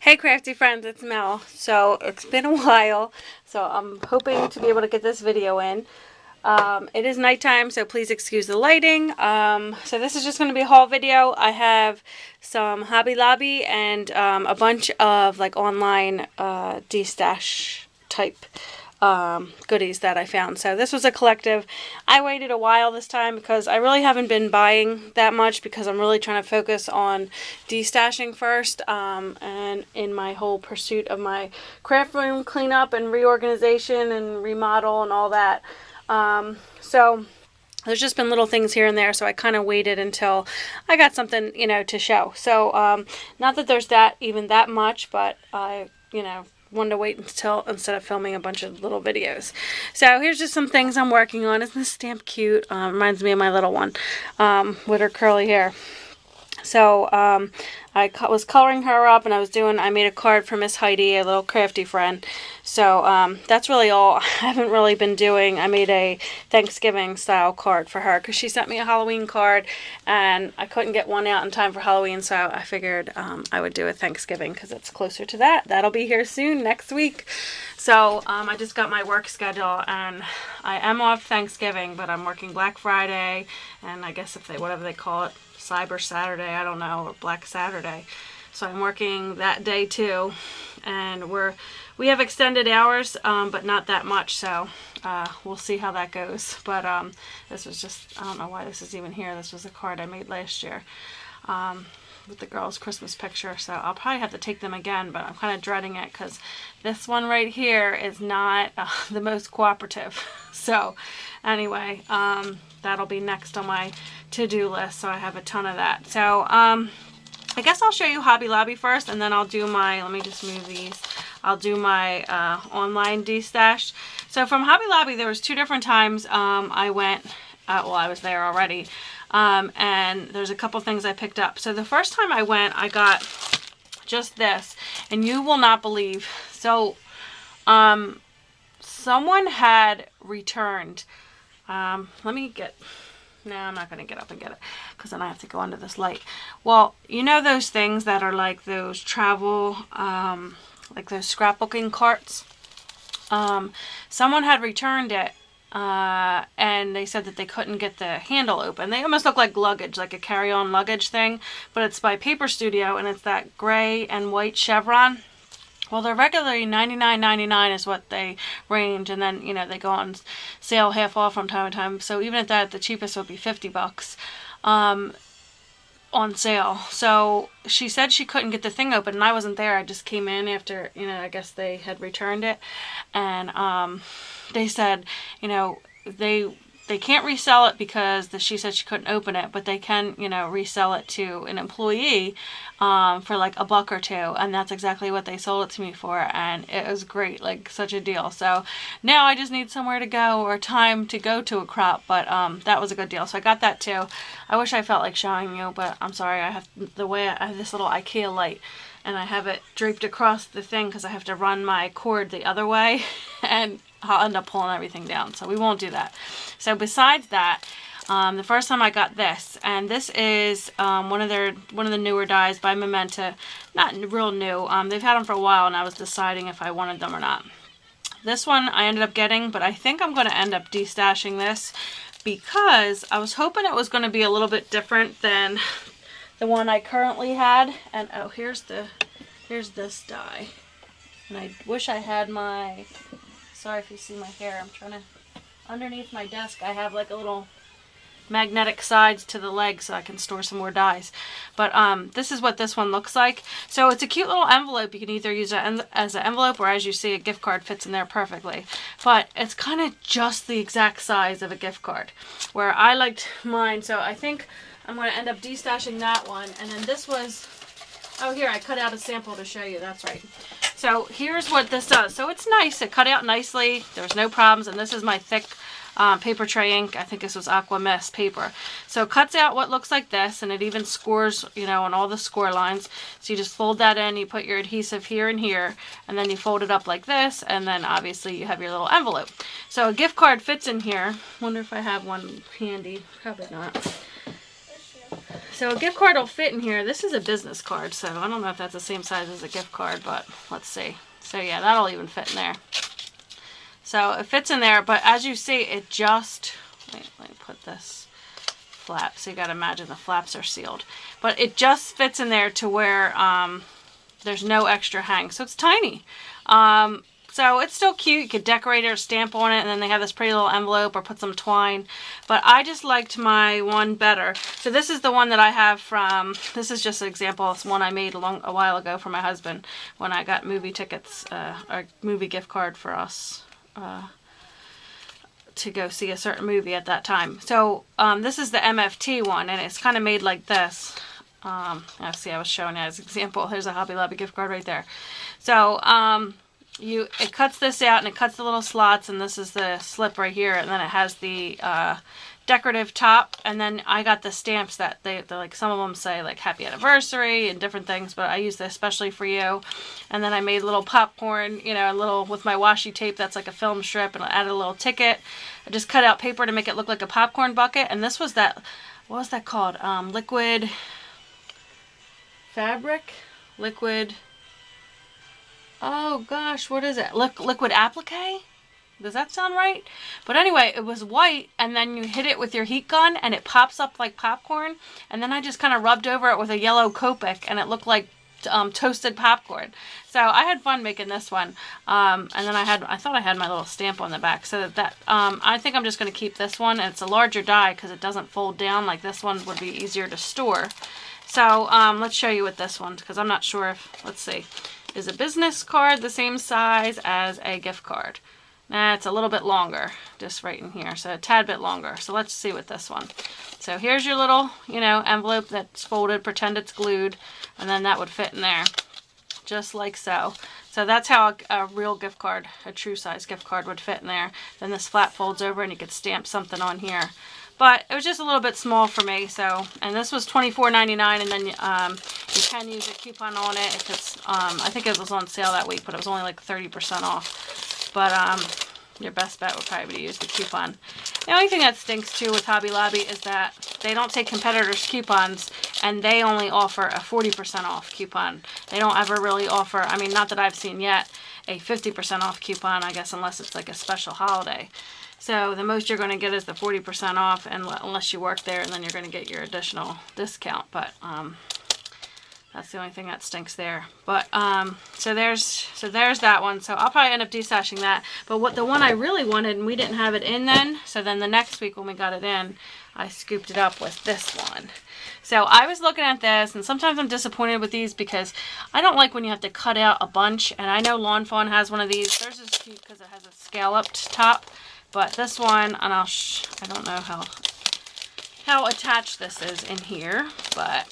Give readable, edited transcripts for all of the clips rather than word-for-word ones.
Hey Crafty friends, it's Mel. So it's been a while, so I'm hoping to be able to get this video in. It is nighttime, so please excuse the lighting. So this is just going to be a haul video. I have some Hobby Lobby and a bunch of like online destash type goodies that I found. So this was a collective. I waited a while this time because I really haven't been buying that much because I'm really trying to focus on destashing first, and in my whole pursuit of my craft room cleanup and reorganization and remodel and all that. So there's just been little things here and there, so I kind of waited until I got something, to show. So, not that there's even that much, but I, wanted to wait until, instead of filming a bunch of little videos. So here's just some things I'm working on. Isn't this stamp cute? Reminds me of my little one, with her curly hair. So, I was coloring her up, and I made a card for Miss Heidi, a little crafty friend. So, that's really all. I haven't really been doing. I made a Thanksgiving style card for her because she sent me a Halloween card, and I couldn't get one out in time for Halloween, so I figured I would do a Thanksgiving because it's closer to that. That'll be here soon, next week. So, I just got my work schedule, and I am off Thanksgiving, but I'm working Black Friday, and I guess whatever they call it, Cyber Saturday, I don't know, or Black Saturday. So I'm working that day too, and we have extended hours, but not that much, so we'll see how that goes. But this was just, I don't know why this is even here. This was a card I made last year with the girls' Christmas picture, so I'll probably have to take them again, but I'm kind of dreading it because this one right here is not the most cooperative. So anyway, that'll be next on my to-do list, so I have a ton of that. So I guess I'll show you Hobby Lobby first, and then I'll do let me just move these. I'll do my online destash. So from Hobby Lobby, there was two different times I went. Well, I was there already, and there's a couple things I picked up. So the first time I went, I got just this, and you will not believe. So someone had returned. Let me get. No, I'm not going to get up and get it because then I have to go under this light. Well, you know those things that are like those travel, like those scrapbooking carts? Someone had returned it, and they said that they couldn't get the handle open. They almost look like luggage, like a carry-on luggage thing, but it's by Paper Studio, and it's that gray and white chevron. Well, they're regularly $99.99 is what they range, and then, they go on sale half off from time to time. So even at that, the cheapest would be $50 on sale. So she said she couldn't get the thing open, and I wasn't there. I just came in after, I guess they had returned it, and they said, they can't resell it because she said she couldn't open it, but they can, resell it to an employee for like $1 or $2, and that's exactly what they sold it to me for, and it was great, like such a deal. So now I just need somewhere to go or time to go to a crop, but that was a good deal. So I got that too. I wish I felt like showing you, but I'm sorry. I have this little IKEA light, and I have it draped across the thing because I have to run my cord the other way, and I'll end up pulling everything down, so we won't do that. So besides that, the first time I got this, and this is one of the newer dies by Memento. Not real new. They've had them for a while, and I was deciding if I wanted them or not. This one I ended up getting, but I think I'm going to end up destashing this because I was hoping it was going to be a little bit different than the one I currently had. And oh, here's this die, and I wish I had my. Sorry if you see my hair. I'm trying to. Underneath my desk, I have like a little magnetic sides to the legs so I can store some more dies. But this is what this one looks like. So it's a cute little envelope. You can either use it as an envelope, or as you see, a gift card fits in there perfectly. But it's kind of just the exact size of a gift card, where I liked mine. So I think I'm going to end up destashing that one. And then this was. Oh, here, I cut out a sample to show you. That's right. So here's what this does. So it's nice. It cut out nicely. There's no problems. And this is my thick paper tray ink. I think this was Aqua Mist paper. So it cuts out what looks like this, and it even scores, on all the score lines. So you just fold that in. You put your adhesive here and here, and then you fold it up like this, and then obviously you have your little envelope. So a gift card fits in here. Wonder if I have one handy. Probably not. So a gift card will fit in here. This is a business card, so I don't know if that's the same size as a gift card, but let's see. So yeah, that'll even fit in there. So it fits in there, but as you see, it just, let me put this flap. So you gotta imagine the flaps are sealed. But it just fits in there to where there's no extra hang. So it's tiny. So it's still cute. You could decorate it or stamp on it, and then they have this pretty little envelope or put some twine. But I just liked my one better. So this is the one that I have from, this is just an example. It's one I made a while ago for my husband when I got movie tickets, or movie gift card for us to go see a certain movie at that time. So this is the MFT one, and it's kind of made like this. See, I was showing it as an example. There's a Hobby Lobby gift card right there. So it cuts this out, and it cuts the little slots, and this is the slip right here, and then it has the decorative top, and then I got the stamps that they're like, some of them say like happy anniversary and different things, but I use this especially for you. And then I made little popcorn, you know, a little with my washi tape that's like a film strip, and I added a little ticket. I just cut out paper to make it look like a popcorn bucket, and this was that, what was that called? Liquid fabric? Liquid, oh gosh, what is it? Liquid applique? Does that sound right? But anyway, it was white, and then you hit it with your heat gun, and it pops up like popcorn. And then I just kind of rubbed over it with a yellow Copic, and it looked like toasted popcorn. So I had fun making this one. And then I thought I had my little stamp on the back. So that I think I'm just going to keep this one. And it's a larger die because it doesn't fold down like this one would be easier to store. So let's show you with this one, because I'm not sure if, let's see, is a business card the same size as a gift card? Nah, it's a little bit longer, just right in here, so a tad bit longer. So let's see with this one. So here's your little, you know, envelope that's folded, pretend it's glued, and then that would fit in there, just like so. So that's how a real gift card, a true size gift card would fit in there. Then this flap folds over, and you could stamp something on here. But it was just a little bit small for me, so, and this was $24.99, and then you can use a coupon on it if it's, I think it was on sale that week, but it was only like 30% off. But your best bet would probably be to use the coupon. The only thing that stinks too with Hobby Lobby is that they don't take competitors' coupons, and they only offer a 40% off coupon. They don't ever really offer, I mean, not that I've seen yet, a 50% off coupon, I guess, unless it's like a special holiday. So the most you're going to get is the 40% off, and unless you work there, and then you're going to get your additional discount. But that's the only thing that stinks there. But so there's that one. So I'll probably end up destashing that. But the one I really wanted, and we didn't have it in then, so then the next week when we got it in, I scooped it up with this one. So I was looking at this, and sometimes I'm disappointed with these because I don't like when you have to cut out a bunch. And I know Lawn Fawn has one of these. Theirs is cute because it has a scalloped top. But this one, and I don't know how attached this is in here, but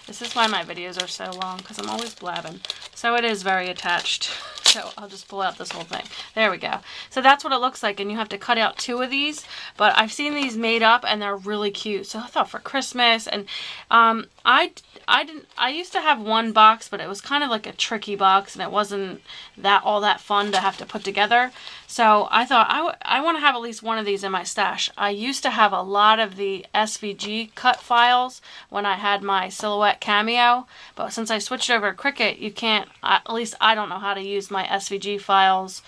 this is why my videos are so long, because I'm always blabbing. So it is very attached. So I'll just pull out this whole thing. There we go. So that's what it looks like, and you have to cut out 2 of these. But I've seen these made up, and they're really cute. So I thought for Christmas, and I used to have one box, but it was kind of like a tricky box, and it wasn't all that fun to have to put together. So I thought I want to have at least one of these in my stash. I used to have a lot of the SVG cut files when I had my Silhouette Cameo, but since I switched over to Cricut, you can't, at least I don't know how to use my SVG files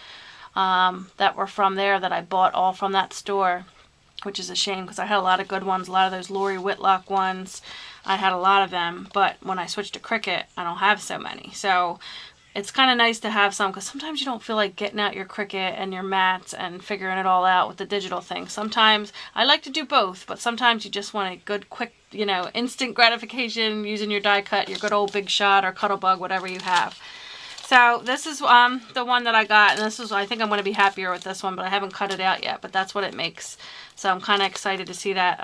that were from there, that I bought all from that store, which is a shame because I had a lot of good ones, a lot of those Lori Whitlock ones. I had a lot of them, but when I switched to Cricut, I don't have so many. So it's kind of nice to have some, because sometimes you don't feel like getting out your Cricut and your mats and figuring it all out with the digital thing. Sometimes I like to do both, but sometimes you just want a good, quick, you know, instant gratification using your die cut, your good old Big Shot or Cuttlebug, whatever you have. So this is the one that I got, and this is, I think I'm going to be happier with this one, but I haven't cut it out yet, but that's what it makes. So I'm kind of excited to see that.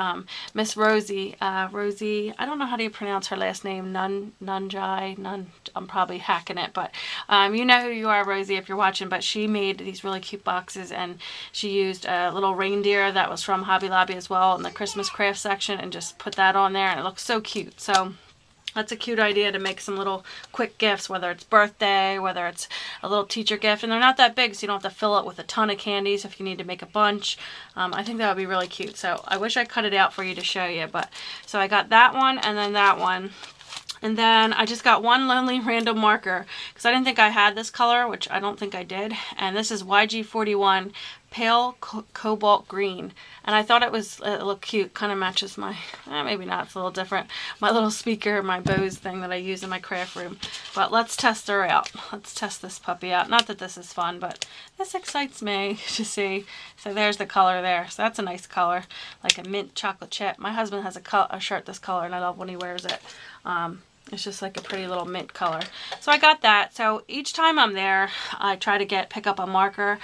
Miss Rosie, I don't know how do you pronounce her last name, Nunjai, I'm probably hacking it, but you know who you are, Rosie, if you're watching, but she made these really cute boxes, and she used a little reindeer that was from Hobby Lobby as well in the Christmas craft section, and just put that on there, and it looks so cute. So That's a cute idea to make some little quick gifts, whether it's birthday, whether it's a little teacher gift. And they're not that big, so you don't have to fill it with a ton of candies if you need to make a bunch. I think that would be really cute. So I wish I cut it out for you to show you. But so I got that one and then that one. And then I just got one Lonely Random marker because I didn't think I had this color, which I don't think I did. And this is YG41 Pale Cobalt Green. And I thought it looked cute. Kind of matches my, maybe not, it's a little different. My little speaker, my Bose thing that I use in my craft room. But let's test her out. Let's test this puppy out. Not that this is fun, but this excites me to see. So there's the color there. So that's a nice color, like a mint chocolate chip. My husband has a shirt this color, and I love when he wears it. It's just like a pretty little mint color. So I got that. So each time I'm there, I try to pick up a marker.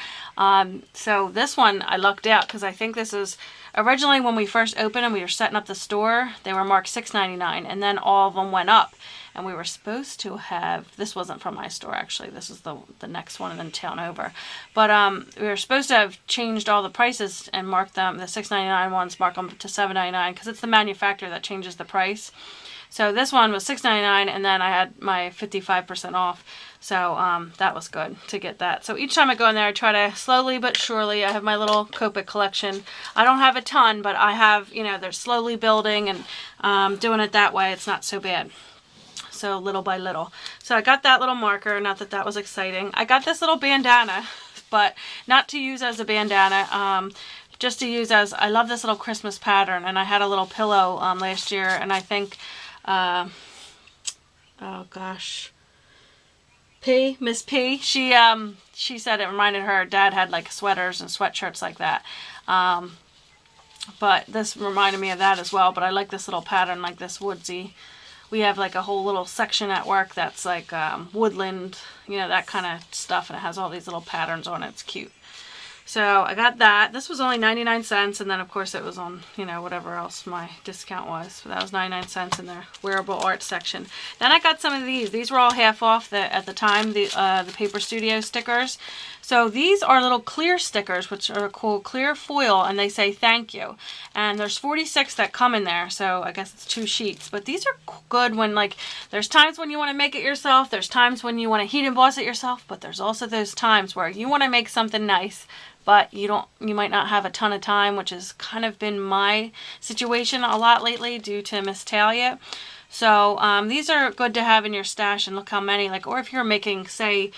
So this one I lucked out because I think this is originally when we first opened and we were setting up the store, they were marked $6.99, and then all of them went up. And we were supposed to have, this wasn't from my store actually, this is the next one in town over. But we were supposed to have changed all the prices and marked them, the $6.99 ones, mark them to $7.99 because it's the manufacturer that changes the price. So this one was $6.99, and then I had my 55% off. So that was good to get that. So each time I go in there, I try to slowly but surely, I have my little Copic collection. I don't have a ton, but I have, they're slowly building, and doing it that way, it's not so bad. So little by little. So I got that little marker, not that that was exciting. I got this little bandana, but not to use as a bandana. Just to use as, I love this little Christmas pattern, and I had a little pillow last year, and I think, oh gosh, Miss P, she said it reminded her dad had like sweaters and sweatshirts like that. But this reminded me of that as well, but I like this little pattern, like this woodsy. We have like a whole little section at work that's like woodland, that kind of stuff, and it has all these little patterns on it. It's cute. So I got that. This was only 99 cents, and then of course it was on, whatever else my discount was. So that was 99 cents in their wearable art section. Then I got some of these. These were all half off at the time, the Paper Studio stickers. So these are little clear stickers, which are cool, clear foil, and they say thank you. And there's 46 that come in there, so I guess it's 2 sheets. But these are good when, like, there's times when you want to make it yourself, there's times when you want to heat emboss it yourself, but there's also those times where you want to make something nice, but you might not have a ton of time, which has kind of been my situation a lot lately due to Miss Talia. So these are good to have in your stash, and look how many, like, or if you're making, say,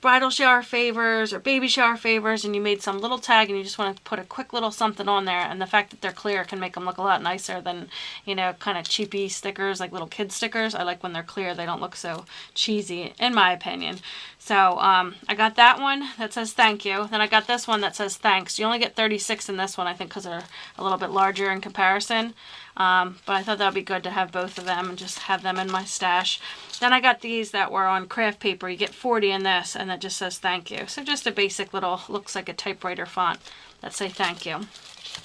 bridal shower favors or baby shower favors, and you made some little tag and you just want to put a quick little something on there, and the fact that they're clear can make them look a lot nicer than, kind of cheapy stickers, like little kid stickers. I like when they're clear. They don't look so cheesy, in my opinion. So I got that one that says thank you. Then I got this one that says thanks. You only get 36 in this one, I think, because they're a little bit larger in comparison. But I thought that would be good to have both of them and just have them in my stash. Then I got these that were on craft paper. You get 40 in this, and that just says thank you. So just a basic little, looks like a typewriter font that say thank you.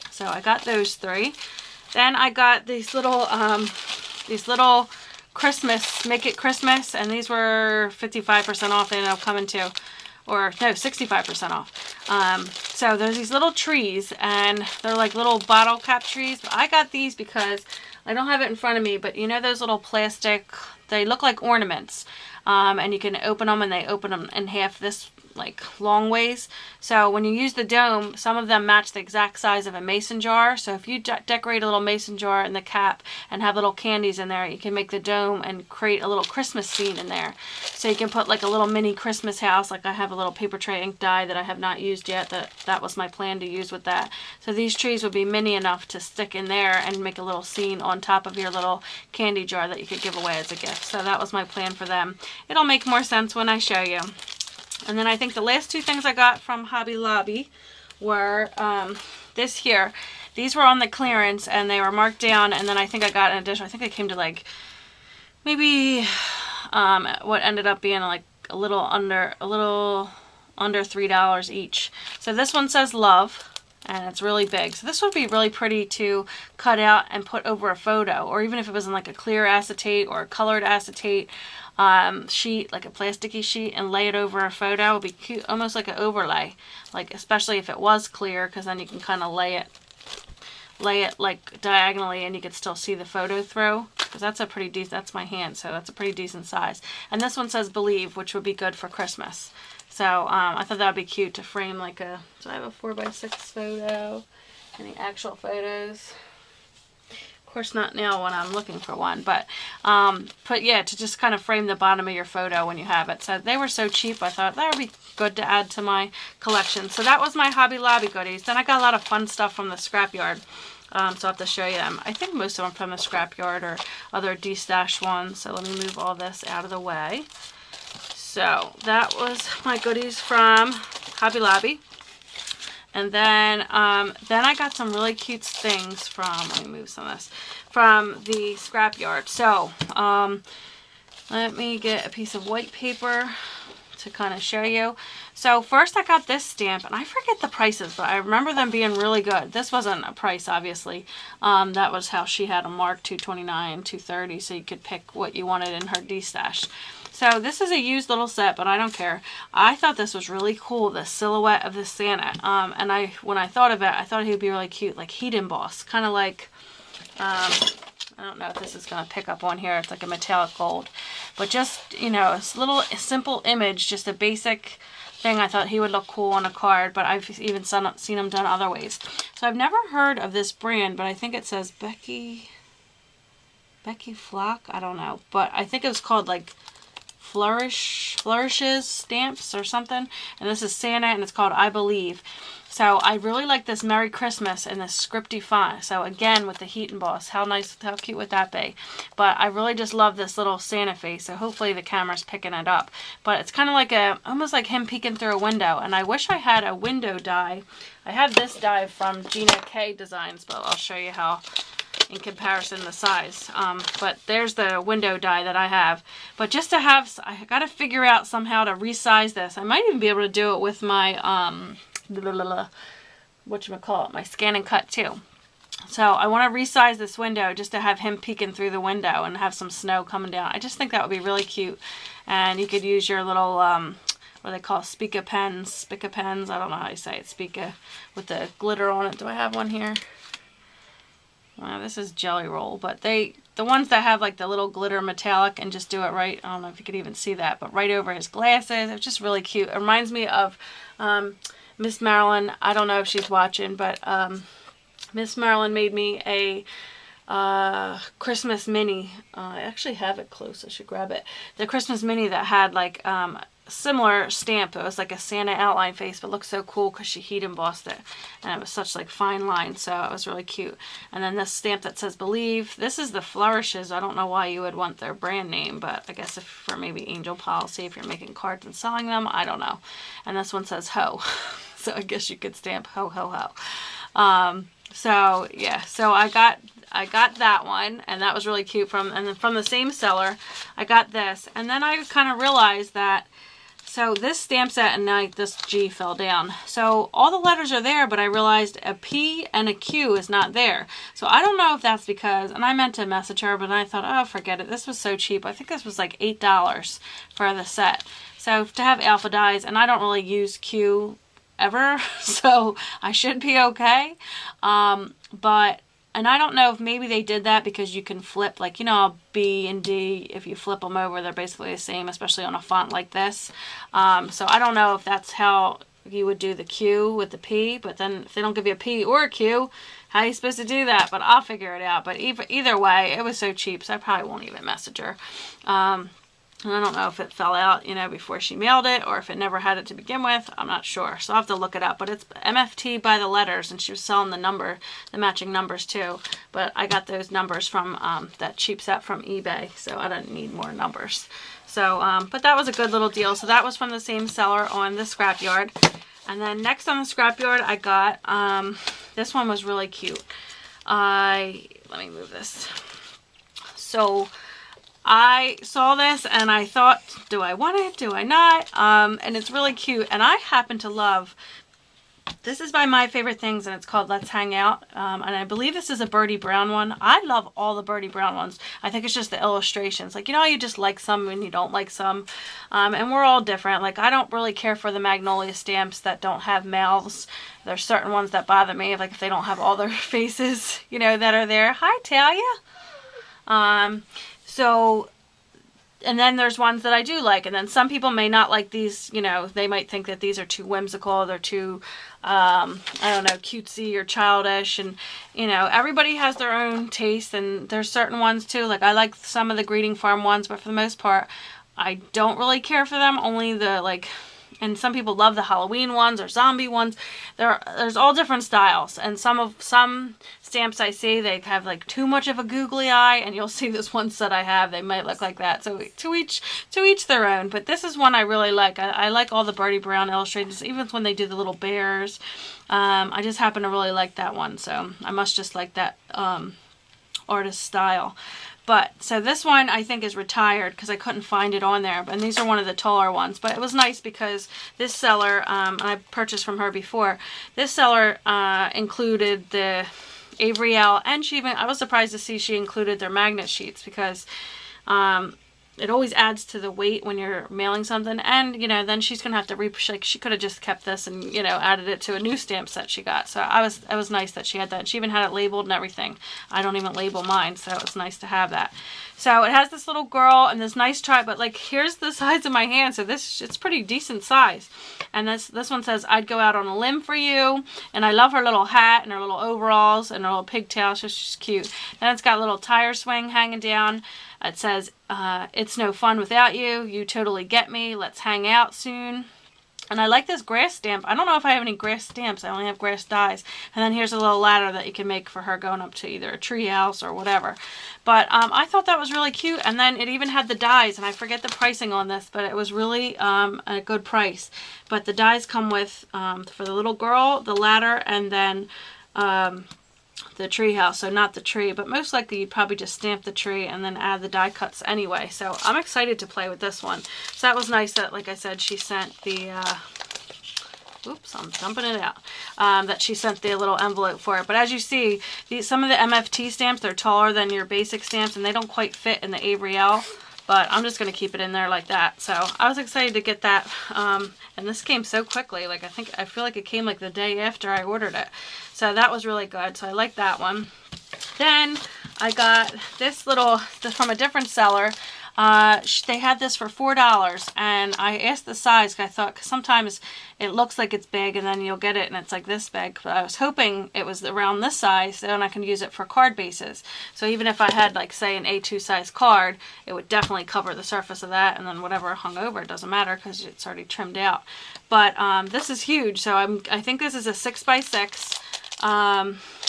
So I got those 3. Then I got these little Christmas, Make It Christmas, and these were 55% off. They ended up coming to, or no, 65% off. So there's these little trees, and they're like little bottle cap trees. But I got these because I don't have it in front of me, but those little plastic, they look like ornaments. And you can open them, and they open them in half this like long ways. So when you use the dome, some of them match the exact size of a mason jar. So if you decorate a little mason jar in the cap and have little candies in there, you can make the dome and create a little Christmas scene in there. So you can put like a little mini Christmas house. Like I have a little paper tray ink die that I have not used yet. That was my plan to use with that. So these trees would be mini enough to stick in there and make a little scene on top of your little candy jar that you could give away as a gift. So that was my plan for them. It'll make more sense when I show you. And then I think the last 2 things I got from Hobby Lobby were this here. These were on the clearance, and they were marked down, and then I think I got an additional, I think they came to like maybe what ended up being like a little under $3 each. So this one says love, and it's really big. So this would be really pretty to cut out and put over a photo, or even if it was in like a clear acetate or a colored acetate sheet, like a plasticky sheet, and lay it over a photo. It would be cute, almost like an overlay, like especially if it was clear, because then you can kind of lay it lay it like diagonally and you could still see the photo through, because that's a pretty decent, that's my hand, so that's a pretty decent size. And this one says Believe, which would be good for Christmas. So I thought that would be cute to frame like a, so I have a 4x6 photo, any actual photos. Of course not now when I'm looking for one, but yeah, to just kind of frame the bottom of your photo when you have it. So they were so cheap, I thought that would be good to add to my collection. So that was my Hobby Lobby goodies. Then I got a lot of fun stuff from the scrapyard. So I'll have to show you them. I think most of them from the scrapyard or other destash ones. So let me move all this out of the way. So that was my goodies from Hobby Lobby. And then I got some really cute things from, let me move some of this, from the scrapyard. So, let me get a piece of white paper to kind of show you. So first I got this stamp, and I forget the prices, but I remember them being really good. This wasn't a price, obviously. That was how she had them marked, $2.29, $2.30, so you could pick what you wanted in her destash. So this is a used little set, but I don't care. I thought this was really cool, the silhouette of the Santa. And when I thought of it, I thought he would be really cute, like heat emboss, kind of like, I don't know if this is going to pick up on here. It's like a metallic gold. But just, you know, a little simple image, just a basic thing. I thought he would look cool on a card, but I've even seen him done other ways. So I've never heard of this brand, but I think it says Becky Flock? I don't know. But I think it was called like Flourishes stamps or something. And this is Santa, and it's called I Believe. So I really like this Merry Christmas in this scripty font. So again, with the heat emboss, how nice, how cute would that be? But I really just love this little Santa face. So hopefully the camera's picking it up. But it's kind of like almost like him peeking through a window. And I wish I had a window die. I have this die from Gina K Designs, but I'll show you how in comparison the size. But there's the window die that I have. But just to have, I got to figure out somehow to resize this. I might even be able to do it with my whatchamacallit, my scan and cut too. So I want to resize this window just to have him peeking through the window and have some snow coming down. I just think that would be really cute. And you could use your little what they call Spica pens, I don't know how you say it, Spica, with the glitter on it. Do I have one here? Well, this is Jelly Roll, but the ones that have like the little glitter metallic and just do it right, I don't know if you could even see that, but right over his glasses. It's just really cute. It reminds me of Miss Marilyn. I don't know if she's watching, but Miss Marilyn made me a Christmas mini. I actually have it close. I should grab it. The Christmas mini that had like similar stamp. It was like a Santa outline face, but looked so cool because she heat embossed it, and it was such like fine lines, so it was really cute. And then this stamp that says Believe. This is the Flourishes. I don't know why you would want their brand name, but I guess if for maybe Angel Policy, if you're making cards and selling them, I don't know. And this one says Ho, so I guess you could stamp Ho Ho Ho. So yeah, so I got that one, and that was really cute. And then from the same seller, I got this, and then I kind of realized that. So this stamp set, and now this G fell down. So all the letters are there, but I realized a P and a Q is not there. So I don't know if that's because, and I meant to message her, but I thought, oh, forget it. This was so cheap. I think this was like $8 for the set. So to have alpha dies, and I don't really use Q ever, so I should be okay. And I don't know if maybe they did that because you can flip, like, you know, B and D, if you flip them over, they're basically the same, especially on a font like this. So I don't know if that's how you would do the Q with the P, but then if they don't give you a P or a Q, how are you supposed to do that? But I'll figure it out. But either way, it was so cheap, so I probably won't even message her. And I don't know if it fell out, you know, before she mailed it, or if it never had it to begin with. I'm not sure. So I'll have to look it up. But it's MFT by the letters, and she was selling the matching numbers too. But I got those numbers from that cheap set from eBay, so I didn't need more numbers. So, but that was a good little deal. So that was from the same seller on the scrapyard. And then next on the scrapyard, I got, this one was really cute. Let me move this. So I saw this and I thought, do I want it? Do I not? And it's really cute. And I happen to love This is by My Favorite Things, and it's called Let's Hang Out. And I believe this is a Birdie Brown one. I love all the Birdie Brown ones. I think it's just the illustrations. Like, you know, you just like some and you don't like some. And we're all different. Like, I don't really care for the Magnolia stamps that don't have mouths. There's certain ones that bother me, like if they don't have all their faces, you know, that are there. Hi, Talia. And then there's ones that I do like, and then some people may not like these, you know, they might think that these are too whimsical, they're too, I don't know, cutesy or childish, and, you know, everybody has their own taste, and there's certain ones too, like I like some of the Greeting Farm ones, but for the most part, I don't really care for them, only the, like, and some people love the Halloween ones or zombie ones. There's all different styles, and some stamps I see, they have like too much of a googly eye, and you'll see this ones that I have, they might look like that. So to each their own. But this is one I really like. I like all the Birdie Brown illustrations, even when they do the little bears. I just happen to really like that one, so I must just like that artist style. But, so this one I think is retired because I couldn't find it on there. And these are one of the taller ones. But it was nice because this seller, and I purchased from her before, this seller included the Avery L. And I was surprised to see she included their magnet sheets because it always adds to the weight when you're mailing something. And, you know, then she's going to have to like, she could have just kept this and, you know, added it to a new stamp set she got. So it was nice that she had that. And she even had it labeled and everything. I don't even label mine, so it was nice to have that. So it has this little girl and this nice tri, but like, here's the size of my hand. So it's pretty decent size. And this one says, I'd go out on a limb for you. And I love her little hat and her little overalls and her little pigtail. She's cute. Then it's got a little tire swing hanging down. It says, it's no fun without you. You totally get me. Let's hang out soon. And I like this grass stamp. I don't know if I have any grass stamps. I only have grass dies. And then here's a little ladder that you can make for her going up to either a tree house or whatever. But I thought that was really cute. And then it even had the dies. And I forget the pricing on this, but it was really a good price. But the dies come with, for the little girl, the ladder, and then the tree house. So not the tree, but most likely you'd probably just stamp the tree and then add the die cuts anyway. So I'm excited to play with this one. So that was nice that, like I said, she sent the oops, I'm dumping it out, that she sent the little envelope for it. But as you see, some of the MFT stamps, they're taller than your basic stamps, and they don't quite fit in the Avery L. But I'm just going to keep it in there like that. So I was excited to get that. And this came so quickly. Like, I feel like it came like the day after I ordered it. So that was really good. So I like that one. Then I got this from a different seller. They had this for $4, and I asked the size because I thought, cause sometimes it looks like it's big and then you'll get it and it's like this big, but I was hoping it was around this size so then I can use it for card bases. So even if I had, like, say an A2 size card, it would definitely cover the surface of that, and then whatever hung over, it doesn't matter because it's already trimmed out. But this is huge, so I think this is a 6x6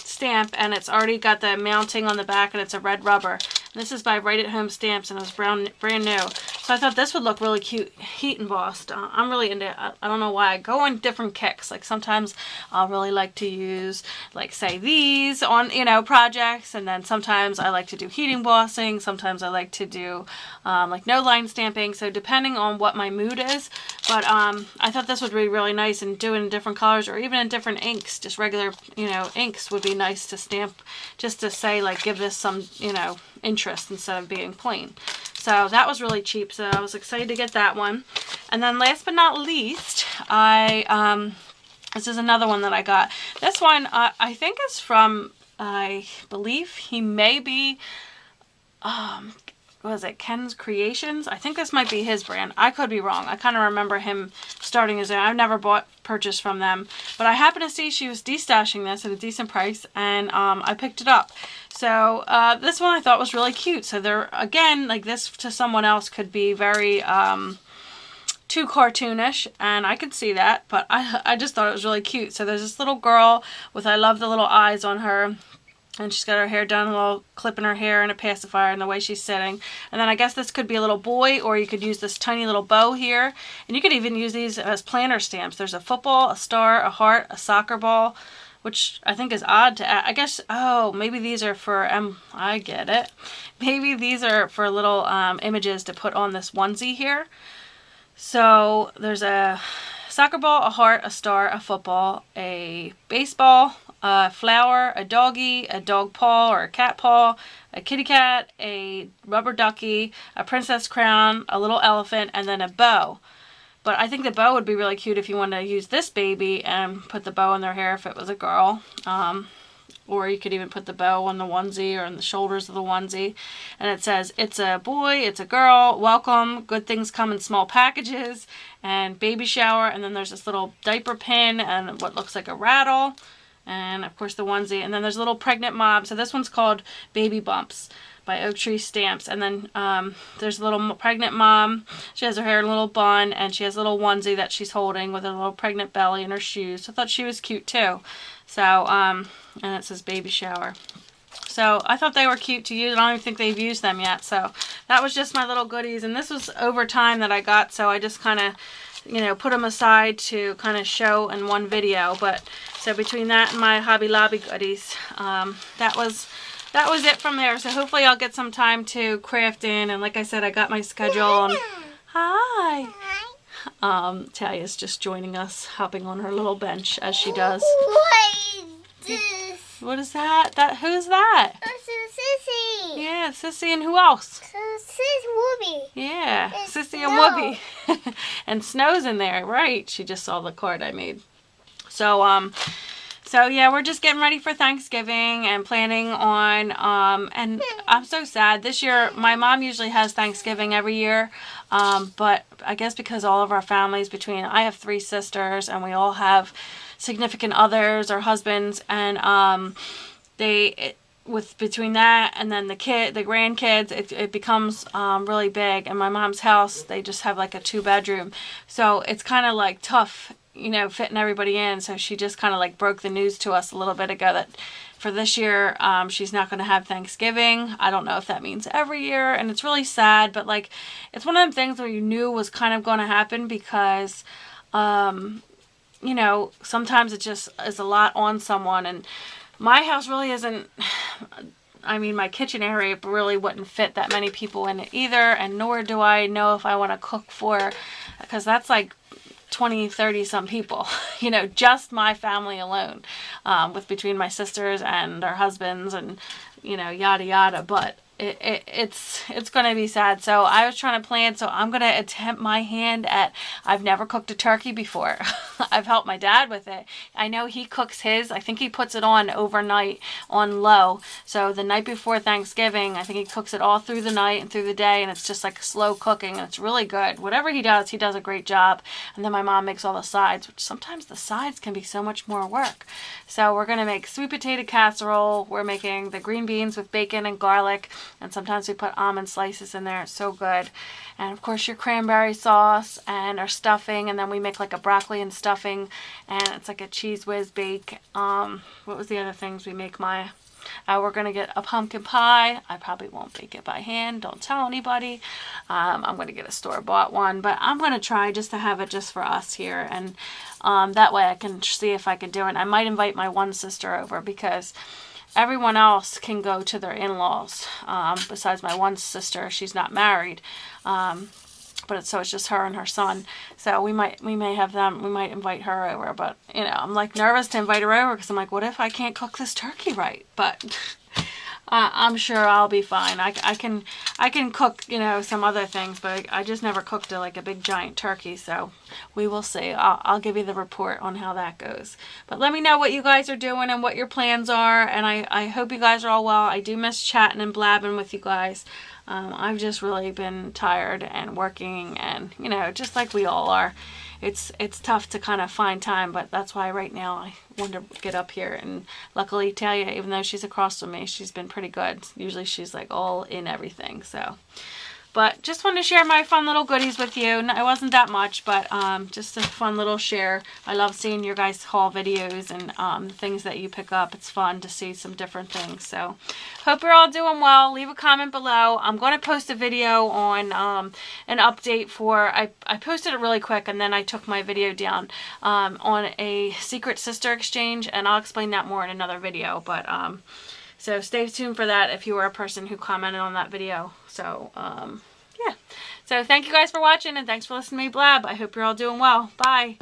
stamp, and it's already got the mounting on the back, and it's a red rubber. This is by Right at Home Stamps, and it was brand new. So I thought this would look really cute, heat embossed. I'm really into it. I don't know why. I go on different kicks. Like, sometimes I'll really like to use, like, say, these on, you know, projects, and then sometimes I like to do heat embossing. Sometimes I like to do, like, no line stamping. So depending on what my mood is. But I thought this would be really nice, and do it in different colors or even in different inks. Just regular, you know, inks would be nice to stamp, just to say, like, give this some, you know, interest instead of being plain. So that was really cheap, so I was excited to get that one. And then last but not least, this is another one that I got. This one I think is from, I believe he may be, what was it, Ken's Creations? I think this might be his brand. I could be wrong. I kind of remember him starting his own. I've never purchased from them, but I happened to see she was destashing this at a decent price, and I picked it up. So this one I thought was really cute. So they're, again, like, this to someone else could be very too cartoonish, and I could see that, but I just thought it was really cute. So there's this little girl with, I love the little eyes on her. And she's got her hair done, a little clip in her hair and a pacifier and the way she's sitting. And then I guess this could be a little boy, or you could use this tiny little bow here. And you could even use these as planner stamps. There's a football, a star, a heart, a soccer ball, which I think is odd to add. I guess, oh, maybe these are for, I get it. Maybe these are for little images to put on this onesie here. So there's a soccer ball, a heart, a star, a football, a baseball, a flower, a doggy, a dog paw or a cat paw, a kitty cat, a rubber ducky, a princess crown, a little elephant, and then a bow. But I think the bow would be really cute if you wanted to use this baby and put the bow in their hair if it was a girl. Or you could even put the bow on the onesie or on the shoulders of the onesie. And it says, it's a boy, it's a girl, welcome, good things come in small packages, and baby shower. And then there's this little diaper pin and what looks like a rattle. And of course the onesie. And then there's a little pregnant mom. So this one's called Baby Bumps by Oak Tree Stamps. And then there's a little pregnant mom. She has her hair in a little bun, and she has a little onesie that she's holding with a little pregnant belly and her shoes. So I thought she was cute too. So, and it says baby shower. So I thought they were cute to use. I don't even think they've used them yet. So that was just my little goodies. And this was over time that I got. So I just kind of, you know, put them aside to kind of show in one video. But so between that and my Hobby Lobby goodies, that was it from there. So hopefully I'll get some time to craft in. And like I said, I got my schedule. And, hi. Talia's just joining us, hopping on her little bench as she does. What is this? What is that? Who's that? This is Sissy. Yeah, Sissy and who else? Sis Whoopi. Yeah, And Sissy and Snow. Whoopi. And Snow's in there, right? She just saw the card I made. So, so yeah, we're just getting ready for Thanksgiving and planning on, and I'm so sad. This year, my mom usually has Thanksgiving every year, but I guess because all of our families I have 3 sisters and we all have significant others or husbands, and between that and then the grandkids, it becomes really big. And my mom's house, they just have like a 2-bedroom, so it's kind of like tough, you know, fitting everybody in. So she just kind of like broke the news to us a little bit ago that for this year, she's not going to have Thanksgiving. I don't know if that means every year, and it's really sad, but like, it's one of them things where you knew was kind of going to happen because, you know, sometimes it just is a lot on someone. And my house really isn't, I mean, my kitchen area really wouldn't fit that many people in it either, and nor do I know if I want to cook for, because that's like 20, 30 some people, you know, just my family alone, with between my sisters and their husbands and, you know, yada yada. But it's going to be sad. So I was trying to plan, so I'm going to attempt my hand at, I've never cooked a turkey before. I've helped my dad with it. I know he cooks his. I think he puts it on overnight on low. So the night before Thanksgiving, I think he cooks it all through the night and through the day, and it's just like slow cooking, and it's really good. Whatever he does a great job. And then my mom makes all the sides, which sometimes the sides can be so much more work. So we're going to make sweet potato casserole. We're making the green beans with bacon and garlic. And sometimes we put almond slices in there. It's so good. And of course your cranberry sauce and our stuffing. And then we make like a broccoli and stuffing. And it's like a cheese whiz bake. What was the other things we make, Maya? We're going to get a pumpkin pie. I probably won't bake it by hand. Don't tell anybody. I'm going to get a store-bought one. But I'm going to try just to have it just for us here. And that way I can see if I can do it. I might invite my one sister over because everyone else can go to their in-laws. Besides my one sister, she's not married. But it's just her and her son. So we might invite her over. But, you know, I'm like nervous to invite her over because I'm like, what if I can't cook this turkey right? But I'm sure I'll be fine. I can cook, you know, some other things, but I just never cooked like a big giant turkey. So we will see. I'll give you the report on how that goes. But let me know what you guys are doing and what your plans are. And I hope you guys are all well. I do miss chatting and blabbing with you guys. I've just really been tired and working, and, you know, just like we all are. It's tough to kind of find time, but that's why right now I want to get up here. And luckily Talia, even though she's across from me, she's been pretty good. Usually she's like all in everything. So, but just wanted to share my fun little goodies with you. It wasn't that much, but just a fun little share. I love seeing your guys' haul videos and the things that you pick up. It's fun to see some different things. So hope you're all doing well. Leave a comment below. I'm going to post a video on an update for, I posted it really quick and then I took my video down on a Secret Sister exchange, and I'll explain that more in another video. But so stay tuned for that if you were a person who commented on that video. So, yeah. So thank you guys for watching, and thanks for listening to me blab. I hope you're all doing well. Bye.